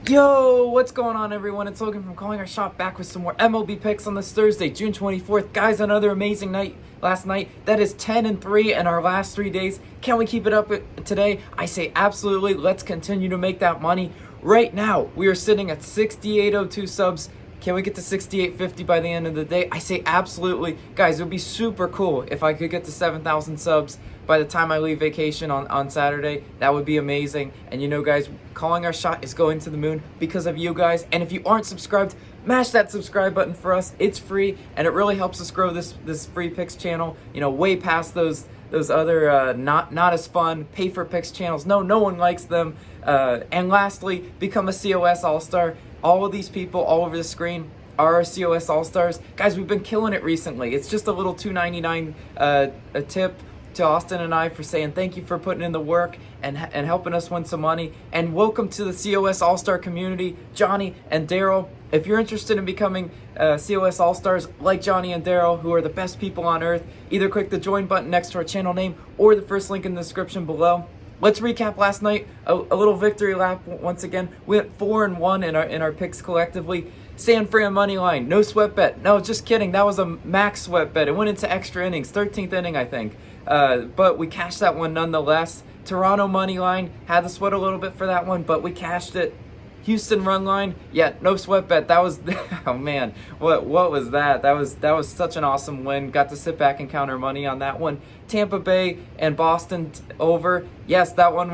Yo, what's going on, everyone? It's Logan from Calling Our Shot, back with some more MLB picks on this Thursday, June 24th. Guys, another amazing night last night. That is 10-3 in our last 3 days. Can we keep it up today? I say absolutely. Let's continue to make that money. Right now, we are sitting at 6802 subs. Can we get to 6850 by the end of the day? I say absolutely. Guys, it would be super cool if I could get to 7,000 subs by the time I leave vacation on Saturday. That would be amazing. And you know, guys, Calling Our Shot is going to the moon because of you guys. And if you aren't subscribed, mash that subscribe button for us. It's free, and it really helps us grow this free picks channel, you know, way past those other not as fun pay for picks channels. No one likes them. And lastly, become a COS All-Star. All of these people all over the screen are our COS All-Stars. Guys, we've been killing it recently. It's just a little $2.99 a tip to Austin and I for saying thank you for putting in the work and helping us win some money. And welcome to the COS All-Star community, Johnny and Daryl. If you're interested in becoming COS All-Stars like Johnny and Daryl, who are the best people on earth, either click the join button next to our channel name or the first link in the description below. Let's recap last night. A little victory lap once again. We went 4-1 in our picks collectively. San Fran money line, no sweat bet. No, just kidding. That was a max sweat bet. It went into extra innings, 13th inning, I think. But we cashed that one nonetheless. Toronto money line, had to sweat a little bit for that one, but we cashed it. Houston run line, yeah, no sweat bet. That was, oh man, what was that? That was such an awesome win. Got to sit back and count our money on that one. Tampa Bay and Boston over. Yes, that one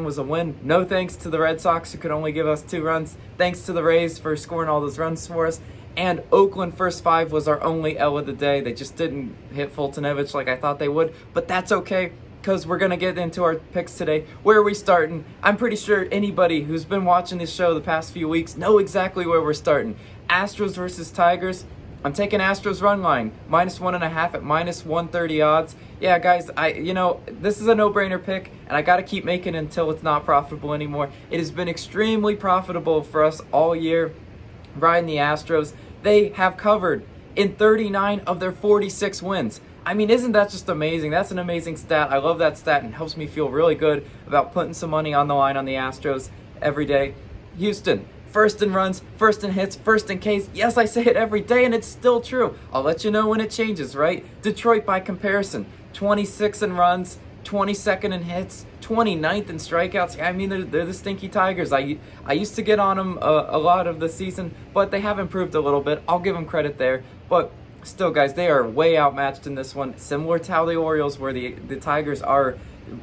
was a win. No thanks to the Red Sox, who could only give us 2 runs. Thanks to the Rays for scoring all those runs for us. And Oakland first 5 was our only L of the day. They just didn't hit Fultonevich like I thought they would, but that's okay, because we're going to get into our picks today. Where are we starting? I'm pretty sure anybody who's been watching this show the past few weeks know exactly where we're starting. Astros versus Tigers. I'm taking Astros run line, -1.5 at -130 odds. Yeah, guys, this is a no-brainer pick, and I got to keep making it until it's not profitable anymore. It has been extremely profitable for us all year riding the Astros. They have covered in 39 of their 46 wins. I mean, isn't that just amazing? That's an amazing stat. I love that stat, and helps me feel really good about putting some money on the line on the Astros every day. Houston, first in runs, first in hits, first in Ks. Yes, I say it every day, and it's still true. I'll let you know when it changes, right? Detroit, by comparison, 26 in runs, 22nd in hits, 29th in strikeouts. I mean, they're the stinky Tigers. I used to get on them a lot of the season, but they have improved a little bit. I'll give them credit there, but still, guys, they are way outmatched in this one. Similar to how the Orioles were, the Tigers are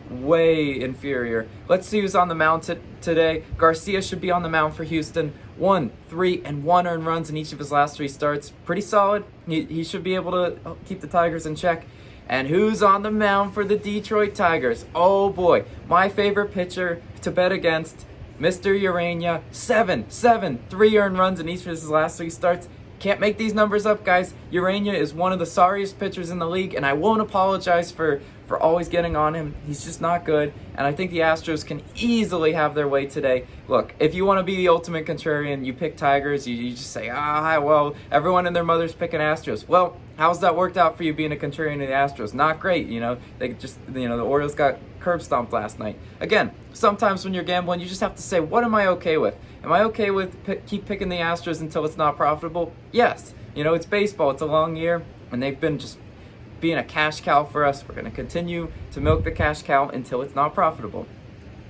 way inferior. Let's see who's on the mound today. Garcia should be on the mound for Houston. 1, 3, and 1 earned runs in each of his last 3 starts. Pretty solid. He should be able to keep the Tigers in check. And who's on the mound for the Detroit Tigers? Oh boy, my favorite pitcher to bet against, Mr. Urania. 3 earned runs in each of his last 3 starts. Can't make these numbers up, guys. Urania is one of the sorriest pitchers in the league, and I won't apologize for always getting on him. He's just not good, and I think the Astros can easily have their way today. Look, if you want to be the ultimate contrarian, you pick Tigers. You just say, well, everyone and their mother's picking Astros. Well, how's that worked out for you being a contrarian to the Astros? Not great, you know. They just, the Orioles got curb stomped last night. Again, sometimes when you're gambling, you just have to say, what am I okay with? Am I okay with keep picking the Astros until it's not profitable? Yes. It's baseball. It's a long year, and they've been just being a cash cow for us. We're going to continue to milk the cash cow until it's not profitable.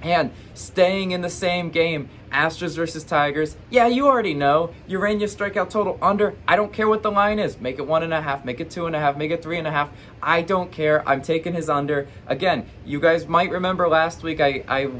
And staying in the same game, Astros versus Tigers. Yeah, you already know. Urania strikeout total under. I don't care what the line is. Make it 1.5, make it 2.5, make it 3.5. I don't care. I'm taking his under. Again, you guys might remember last week I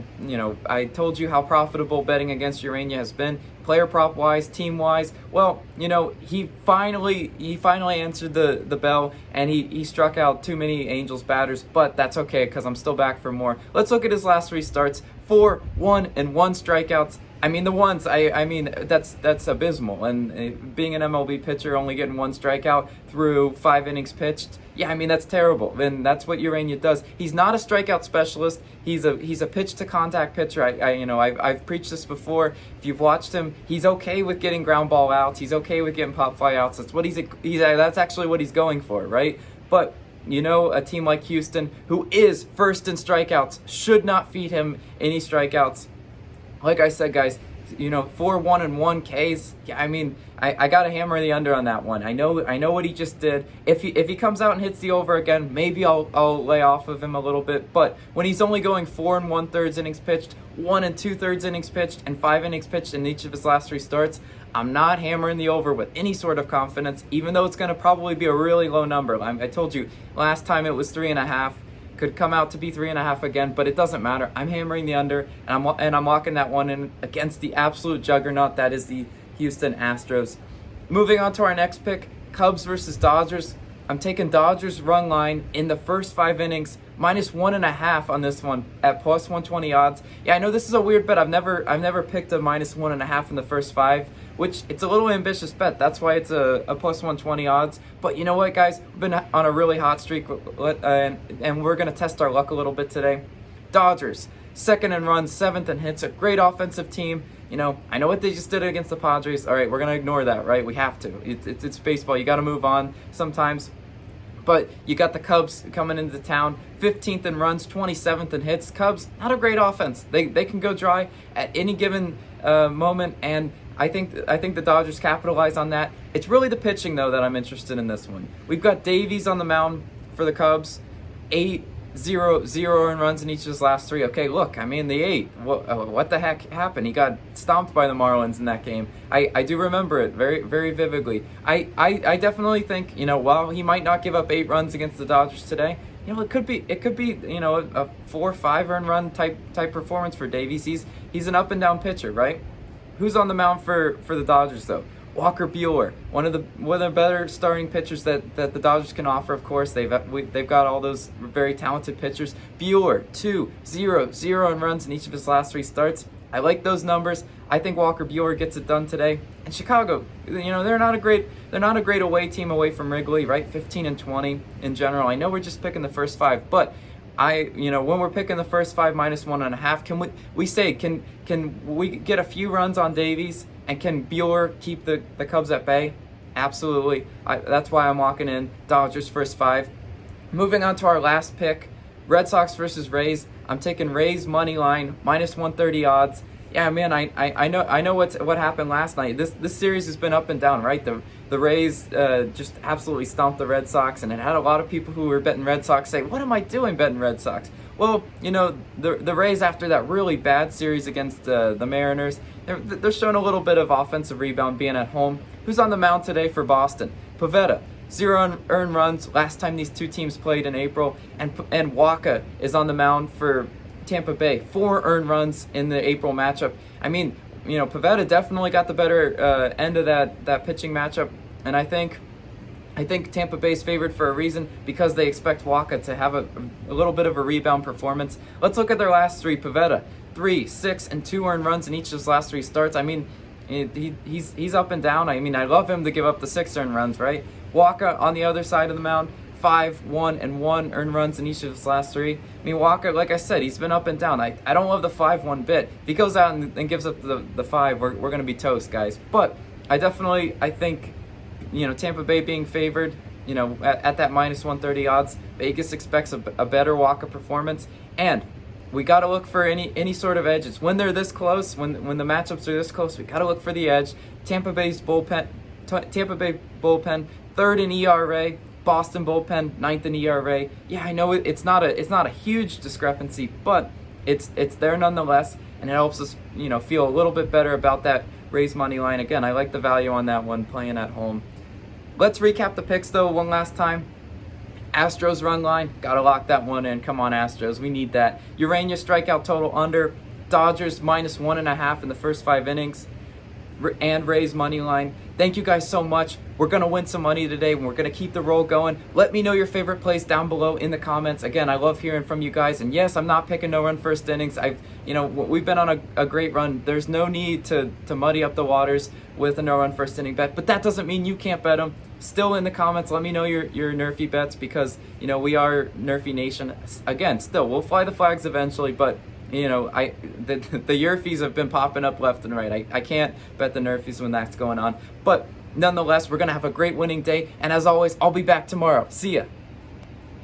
told you how profitable betting against Urania has been, player prop wise, team wise. Well, he finally answered the bell, and he struck out too many Angels batters, but that's okay because I'm still back for more. Let's look at his last 3 starts. 4, 1, and 1 strikeouts. I mean, the ones, that's abysmal. And being an MLB pitcher, only getting 1 strikeout through 5 innings pitched, yeah, I mean, that's terrible. And that's what Urania does. He's not a strikeout specialist. He's a pitch to contact pitcher. I've preached this before. If you've watched him, he's okay with getting ground ball outs. He's okay with getting pop fly outs. That's what that's actually what he's going for, right? But a team like Houston, who is first in strikeouts, should not feed him any strikeouts. Like I said, guys, 4-1-1 Ks. Yeah, I mean, I gotta hammer the under on that one. I know what he just did. If he comes out and hits the over again, maybe I'll lay off of him a little bit. But when he's only going 4 1/3 innings pitched, 1 2/3 innings pitched, and 5 innings pitched in each of his last 3 starts, I'm not hammering the over with any sort of confidence, even though it's going to probably be a really low number. I told you last time it was 3.5. Could come out to be 3.5 again, but it doesn't matter. I'm hammering the under, and I'm locking that one in against the absolute juggernaut that is the Houston Astros. Moving on to our next pick, Cubs versus Dodgers. I'm taking Dodgers run line in the first 5 innings, -1.5 on this one at +120 odds. Yeah, I know this is a weird bet. I've never picked a -1.5 in the first 5, which it's a little ambitious bet. That's why it's a +120 odds. But you know what, guys? We've been on a really hot streak, and we're gonna test our luck a little bit today. Dodgers, 2nd in runs, 7th in hits, a great offensive team. I know what they just did against the Padres. All right, we're going to ignore that, right? We have to. It's baseball. You got to move on sometimes. But you got the Cubs coming into town, 15th in runs, 27th in hits. Cubs, not a great offense. They can go dry at any given moment, and I think the Dodgers capitalize on that. It's really the pitching, though, that I'm interested in this one. We've got Davies on the mound for the Cubs, 0 earned runs in each of his last 3. Okay, look, I mean, the 8. What the heck happened? He got stomped by the Marlins in that game. I do remember it very, very vividly. I definitely think, while he might not give up 8 runs against the Dodgers today, it could be a 4 or 5 earned run type performance for Davies. He's an up and down pitcher, right? Who's on the mound for the Dodgers, though? Walker Buehler, one of the better starting pitchers that the Dodgers can offer. Of course, they've got all those very talented pitchers. Buehler, 0 in runs in each of his last 3 starts. I like those numbers. I think Walker Buehler gets it done today. And Chicago, they're not a great away team away from Wrigley, right? 15-20 in general. I know we're just picking the first 5, but when we're picking the first 5 -1.5, can we get a few runs on Davies? And can Buehler keep the Cubs at bay? Absolutely. That's why I'm locking in Dodgers first 5. Moving on to our last pick, Red Sox versus Rays. I'm taking Rays money line, -130 odds. Yeah, man, I know what happened last night. This series has been up and down, right? The Rays just absolutely stomped the Red Sox, and it had a lot of people who were betting Red Sox say, "What am I doing betting Red Sox?" Well, the Rays, after that really bad series against the Mariners, they're showing a little bit of offensive rebound being at home. Who's on the mound today for Boston? Pivetta, 0 earned runs last time these 2 teams played in April, and Waka is on the mound for Tampa Bay, 4 earned runs in the April matchup. I mean, Pivetta definitely got the better end of that pitching matchup, and I think Tampa Bay's favored for a reason, because they expect Waka to have a little bit of a rebound performance. Let's look at their last 3. Pivetta, 3, 6, and 2 earned runs in each of his last 3 starts. I mean, he's up and down. I mean, I love him to give up the 6 earned runs, right? Waka on the other side of the mound, 5, 1, and 1 earned runs in each of his last 3. I mean, Waka, like I said, he's been up and down. I don't love the 5 one bit. If he goes out and gives up the 5, we're going to be toast, guys. But I think, Tampa Bay being favored, at that -130 odds, Vegas expects a better Waka performance. And we got to look for any sort of edges. When they're this close, when the matchups are this close, we got to look for the edge. Tampa Bay bullpen, 3rd in ERA. Boston bullpen, 9th in ERA. Yeah, I know it's not a huge discrepancy, but it's there nonetheless, and it helps us feel a little bit better about that Rays money line. Again, I like the value on that one playing at home. Let's recap the picks though one last time. Astros run line, gotta lock that one in. Come on, Astros, we need that. Urania strikeout total under. Dodgers -1.5 in the first 5 innings. And Rays money line. Thank you guys so much. We're going to win some money today, and we're going to keep the roll going. Let me know your favorite plays down below in the comments. Again, I love hearing from you guys. And yes, I'm not picking no run first innings. We've been on a great run. There's no need to muddy up the waters with a no run first inning bet, but that doesn't mean you can't bet them. Still in the comments, let me know your NRFI bets, because we are NRFI Nation. Again, still, we'll fly the flags eventually, but the NRFIs have been popping up left and right. I can't bet the NRFIs when that's going on. But nonetheless, we're going to have a great winning day. And as always, I'll be back tomorrow. See ya.